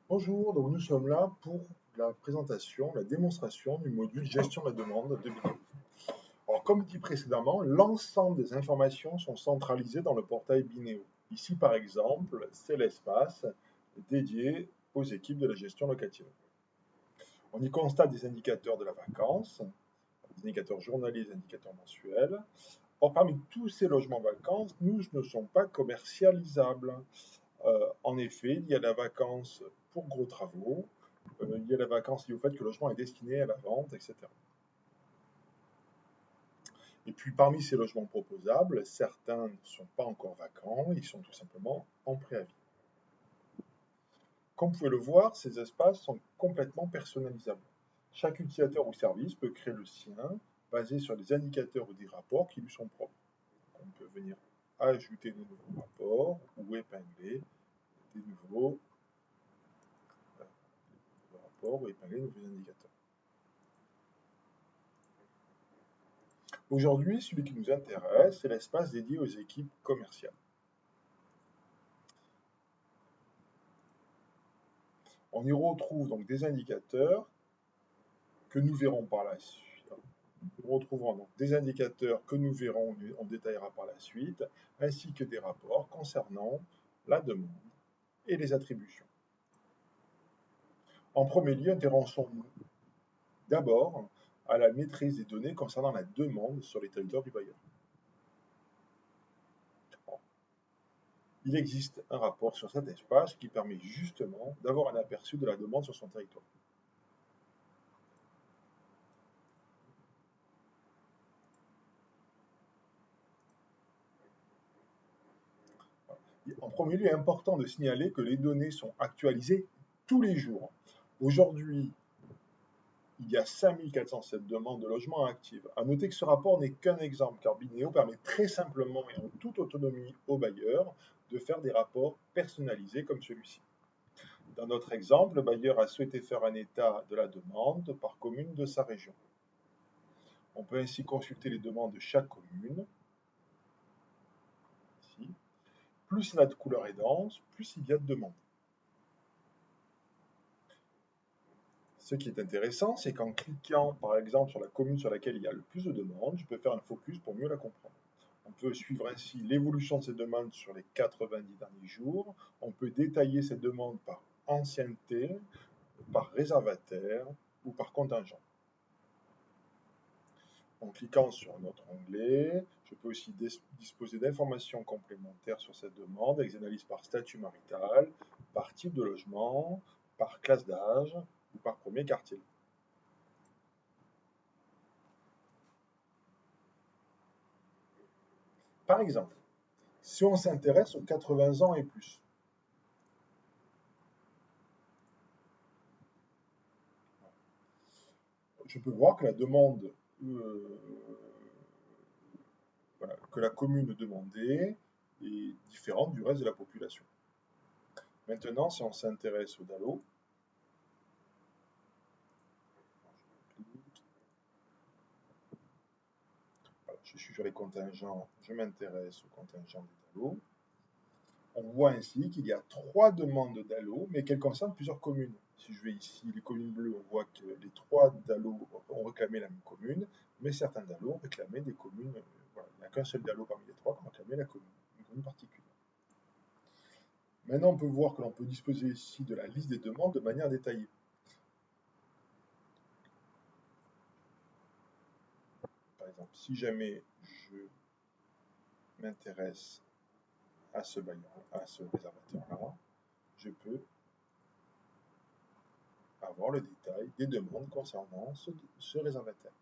Bonjour, donc nous sommes là pour la présentation, la démonstration du module gestion de la demande de Bineo. Alors, comme dit précédemment, l'ensemble des informations sont centralisées dans le portail Bineo. Ici, par exemple, c'est l'espace dédié aux équipes de la gestion locative. On y constate des indicateurs de la vacance, des indicateurs journaliers, des indicateurs mensuels. Or, parmi tous ces logements vacants, nous ne sont pas commercialisables. En effet, il y a la vacance pour gros travaux, il y a la vacance liée au fait que le logement est destiné à la vente, etc. Et puis parmi ces logements proposables, certains ne sont pas encore vacants, ils sont tout simplement en préavis. Comme vous pouvez le voir, ces espaces sont complètement personnalisables. Chaque utilisateur ou service peut créer le sien, basé sur des indicateurs ou des rapports qui lui sont propres. On peut venir ajouter de nouveaux rapports ou épingler des nouveaux rapports ou épingler de nouveaux indicateurs. Aujourd'hui, celui qui nous intéresse, c'est l'espace dédié aux équipes commerciales. On y retrouve donc des indicateurs que nous verrons par la suite. Nous retrouverons donc des indicateurs que nous verrons, on détaillera par la suite, ainsi que des rapports concernant la demande et les attributions. En premier lieu, intéressons-nous d'abord à la maîtrise des données concernant la demande sur les territoires du bailleur. Il existe un rapport sur cet espace qui permet justement d'avoir un aperçu de la demande sur son territoire. En premier lieu, il est important de signaler que les données sont actualisées tous les jours. Aujourd'hui, il y a 5407 demandes de logement actives. À noter que ce rapport n'est qu'un exemple, car Bineo permet très simplement et en toute autonomie aux bailleurs de faire des rapports personnalisés comme celui-ci. Dans notre exemple, le bailleur a souhaité faire un état de la demande par commune de sa région. On peut ainsi consulter les demandes de chaque commune. Ici. Plus la couleur est dense, plus il y a de demandes. Ce qui est intéressant, c'est qu'en cliquant par exemple sur la commune sur laquelle il y a le plus de demandes, je peux faire un focus pour mieux la comprendre. On peut suivre ainsi l'évolution de ces demandes sur les 90 derniers jours. On peut détailler ces demandes par ancienneté, par réservataire ou par contingent. En cliquant sur notre onglet, je peux aussi disposer d'informations complémentaires sur cette demande, avec des analyses par statut marital, par type de logement, par classe d'âge ou par premier quartile. Par exemple, si on s'intéresse aux 80 ans et plus, je peux voir que la demande voilà, que la commune demandait est différente du reste de la population. Maintenant, si on s'intéresse au DALO, voilà, je suis sur les contingents, je m'intéresse au contingent des DALO. On voit ainsi qu'il y a 3 demandes de DALO, mais qu'elles concernent plusieurs communes. Si je vais ici, les communes bleues, on voit que les 3 DALO ont réclamé la même commune, mais certains DALO ont réclamé des communes. Voilà, il n'y a qu'un seul DALO parmi les 3 qui a réclamé la commune, une commune particulière. Maintenant, on peut voir que l'on peut disposer ici de la liste des demandes de manière détaillée. Par exemple, si jamais je m'intéresse à ce bailleur, à ce réservataire-là, je peux avoir le détail des demandes concernant ce réservataire,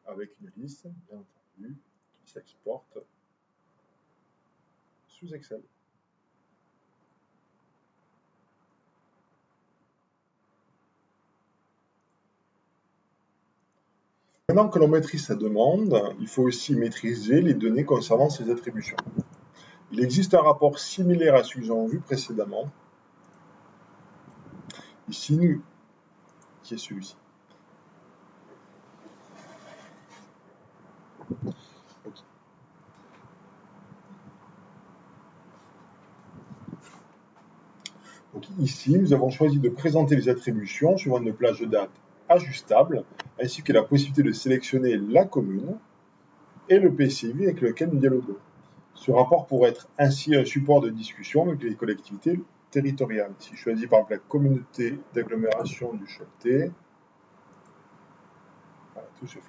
avec une liste, bien entendu, qui s'exporte sous Excel. Maintenant que l'on maîtrise sa demande, il faut aussi maîtriser les données concernant ses attributions. Il existe un rapport similaire à celui que nous avons vu précédemment, ici, qui est celui-ci. Donc ici, nous avons choisi de présenter les attributions suivant une plage de date ajustable, ainsi que la possibilité de sélectionner la commune et le PCI avec lequel nous dialoguons. Ce rapport pourrait être ainsi un support de discussion avec les collectivités territoriales. Si je choisis par exemple la communauté d'agglomération du Choletais, voilà, tout se fait.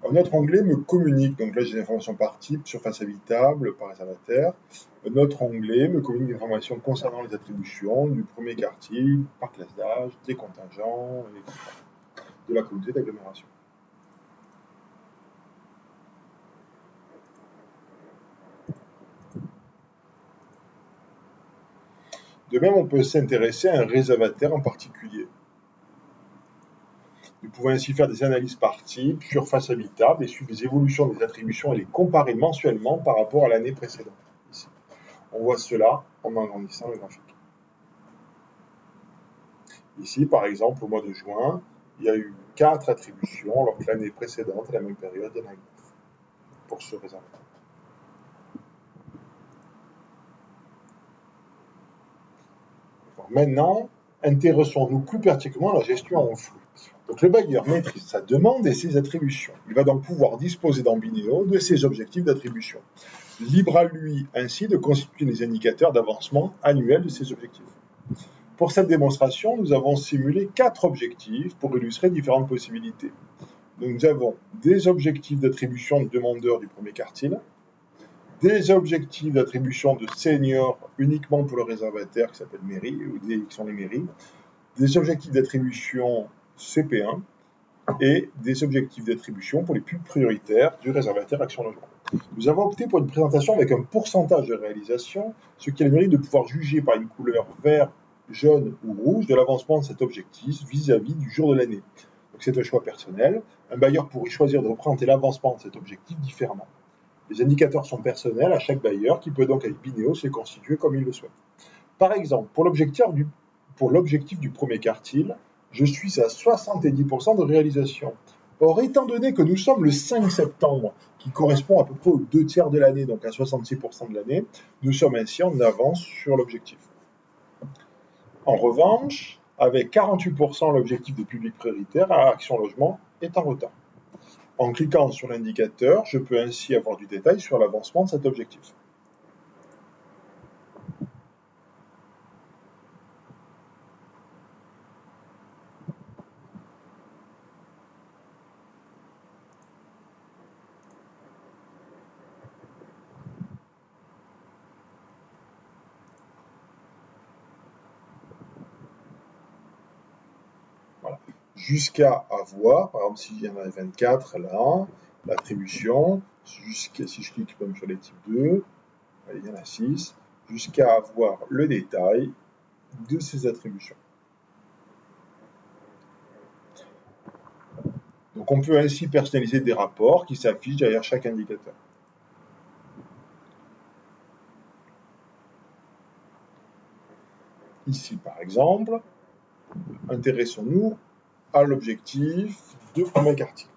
Un autre onglet me communique, donc là j'ai des informations par type, surface habitable, par réservataire. Un autre onglet me communique des informations concernant les attributions du premier quartier, par classe d'âge, des contingents, etc. de la communauté d'agglomération. De même, on peut s'intéresser à un réservataire en particulier. Nous pouvons ainsi faire des analyses par type, surface habitable, et suivre les évolutions des attributions et les comparer mensuellement par rapport à l'année précédente. Ici. On voit cela en agrandissant le graphique. Ici, par exemple, au mois de juin, il y a eu 4 attributions, alors que l'année précédente, à la même période, il y en a eu 9 pour ce réservataire. Maintenant, intéressons-nous plus particulièrement à la gestion en flux. Donc le bailleur maîtrise sa demande et ses attributions. Il va donc pouvoir disposer dans Bineo de ses objectifs d'attribution. Libre à lui ainsi de constituer les indicateurs d'avancement annuel de ses objectifs. Pour cette démonstration, nous avons simulé 4 objectifs pour illustrer différentes possibilités. Donc, nous avons des objectifs d'attribution de demandeurs du premier quartile, des objectifs d'attribution de seniors uniquement pour le réservataire qui s'appelle mairie, ou qui sont les mairies, des objectifs d'attribution CP1 et des objectifs d'attribution pour les plus prioritaires du réservataire Action Logement. Nous avons opté pour une présentation avec un pourcentage de réalisation, ce qui a le mérite de pouvoir juger par une couleur vert, jaune ou rouge de l'avancement de cet objectif vis-à-vis du jour de l'année. Donc c'est un choix personnel. Un bailleur pourrait choisir de représenter l'avancement de cet objectif différemment. Les indicateurs sont personnels à chaque bailleur qui peut donc avec Bineo se constituer comme il le souhaite. Par exemple, pour l'objectif du premier quartile, je suis à 70% de réalisation. Or, étant donné que nous sommes le 5 septembre, qui correspond à peu près aux 2 tiers de l'année, donc à 66% de l'année, nous sommes ainsi en avance sur l'objectif. En revanche, avec 48%, l'objectif de public prioritaire à Action Logement est en retard. En cliquant sur l'indicateur, je peux ainsi avoir du détail sur l'avancement de cet objectif. Voilà. Jusqu'à avoir, par exemple, s'il y en a 24 là, l'attribution, si je clique comme sur les types 2, allez, il y en a 6, jusqu'à avoir le détail de ces attributions. Donc on peut ainsi personnaliser des rapports qui s'affichent derrière chaque indicateur. Ici, par exemple, intéressons-nous à l'objectif de premier quartier.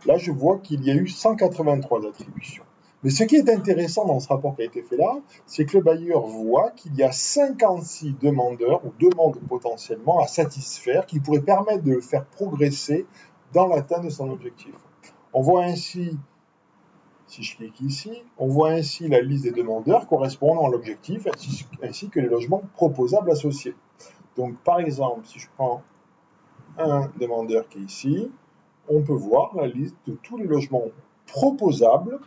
Là, je vois qu'il y a eu 183 attributions. Mais ce qui est intéressant dans ce rapport qui a été fait là, c'est que le bailleur voit qu'il y a 56 demandeurs ou demandes potentiellement à satisfaire qui pourraient permettre de le faire progresser dans l'atteinte de son objectif. On voit ainsi, si je clique ici, on voit ainsi la liste des demandeurs correspondant à l'objectif ainsi que les logements proposables associés. Donc, par exemple, si je prends un demandeur qui est ici, on peut voir la liste de tous les logements proposables,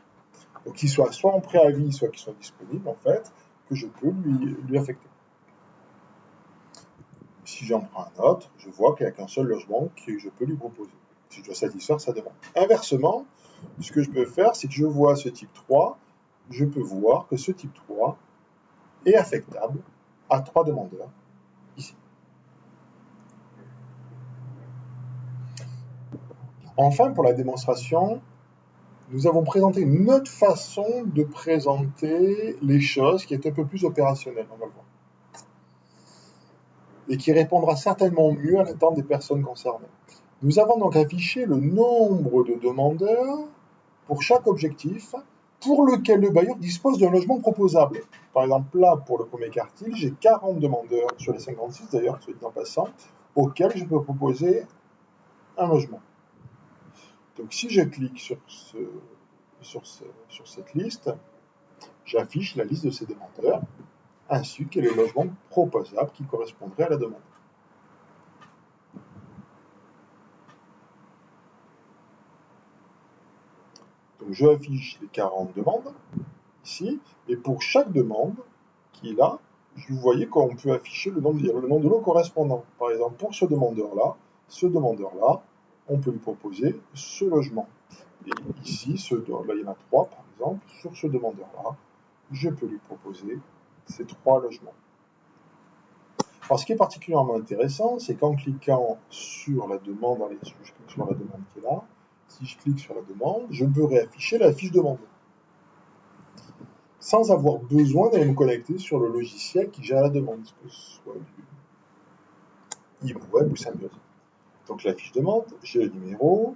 qui soient soit en préavis, soit qui soient disponibles, en fait, que je peux lui affecter. Si j'en prends un autre, je vois qu'il n'y a qu'un seul logement que je peux lui proposer, si je dois satisfaire sa demande. Inversement, ce que je peux faire, c'est que je vois ce type 3, je peux voir que ce type 3 est affectable à 3 demandeurs, ici. Enfin, pour la démonstration, nous avons présenté une autre façon de présenter les choses qui est un peu plus opérationnelle, on va le voir. Et qui répondra certainement mieux à l'attente des personnes concernées. Nous avons donc affiché le nombre de demandeurs pour chaque objectif pour lequel le bailleur dispose d'un logement proposable. Par exemple, là, pour le premier quartile, j'ai 40 demandeurs, sur les 56 d'ailleurs, soit dit en passant, auxquels je peux proposer un logement. Donc si je clique sur cette liste, j'affiche la liste de ces demandeurs, ainsi que les logements proposables qui correspondraient à la demande. Donc je affiche les 40 demandes, ici, et pour chaque demande qui est là, vous voyez qu'on peut afficher le nom de lot correspondant. Par exemple, pour ce demandeur-là, on peut lui proposer ce logement. Et ici, là, il y en a 3, par exemple, sur ce demandeur-là, je peux lui proposer ces 3 logements. Alors, ce qui est particulièrement intéressant, c'est qu'en cliquant sur la demande, je clique sur la demande qui est là, si je clique sur la demande, je peux réafficher la fiche demande, sans avoir besoin d'aller me connecter sur le logiciel qui gère la demande, que ce soit du web ou Symbiose. Donc la fiche demande, j'ai le numéro.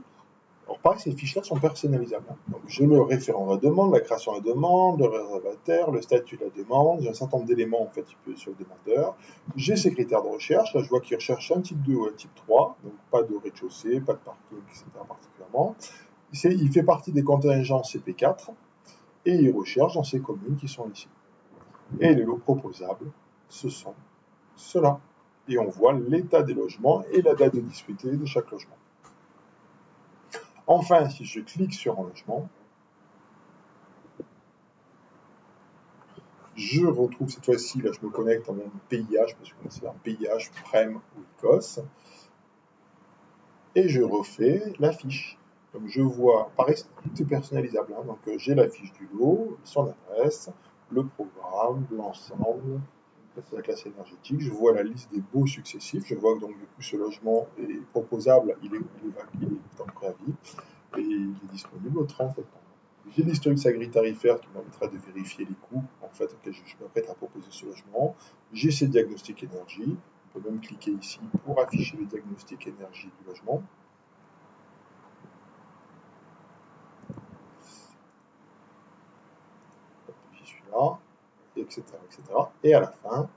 Alors pareil, ces fiches-là sont personnalisables. Donc j'ai le référent de la demande, la création de la demande, le réservataire, le statut de la demande, j'ai un certain nombre d'éléments en fait sur le demandeur. J'ai ses critères de recherche, là je vois qu'il recherche un type 2 ou un type 3, donc pas de rez-de-chaussée, pas de parking, etc. particulièrement. Il fait partie des contingents CP4 et il recherche dans ces communes qui sont ici. Et les lots proposables, ce sont ceux-là. Et on voit l'état des logements et la date de disponibilité de chaque logement. Enfin, si je clique sur un logement, je retrouve cette fois-ci, là je me connecte à mon PIH, parce que c'est un PIH, Prem ou ICOS, et je refais la fiche. Donc je vois, pareil, tout est personnalisable, hein. Donc j'ai la fiche du lot, son adresse, le programme, l'ensemble, c'est la classe énergétique, je vois la liste des baux successifs, je vois que donc du coup ce logement est proposable, il est en préavis, et il est disponible au 30 septembre. J'ai l'historique de sa grille tarifaire qui me permettra de vérifier les coûts en fait, auxquels je m'apprête à proposer ce logement. J'ai ces diagnostics énergie. On peut même cliquer ici pour afficher les diagnostics énergie du logement. J'y suis là, etc., etc. Et à la fin,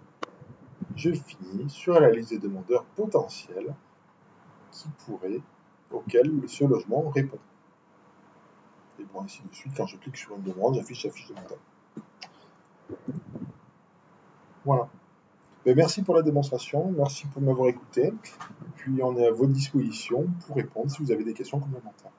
je finis sur la liste des demandeurs potentiels auxquels ce logement répond. Et bon, ainsi de suite, quand je clique sur une demande, j'affiche la fiche demandeur. Voilà. Mais merci pour la démonstration, merci pour m'avoir écouté. Puis on est à votre disposition pour répondre si vous avez des questions complémentaires.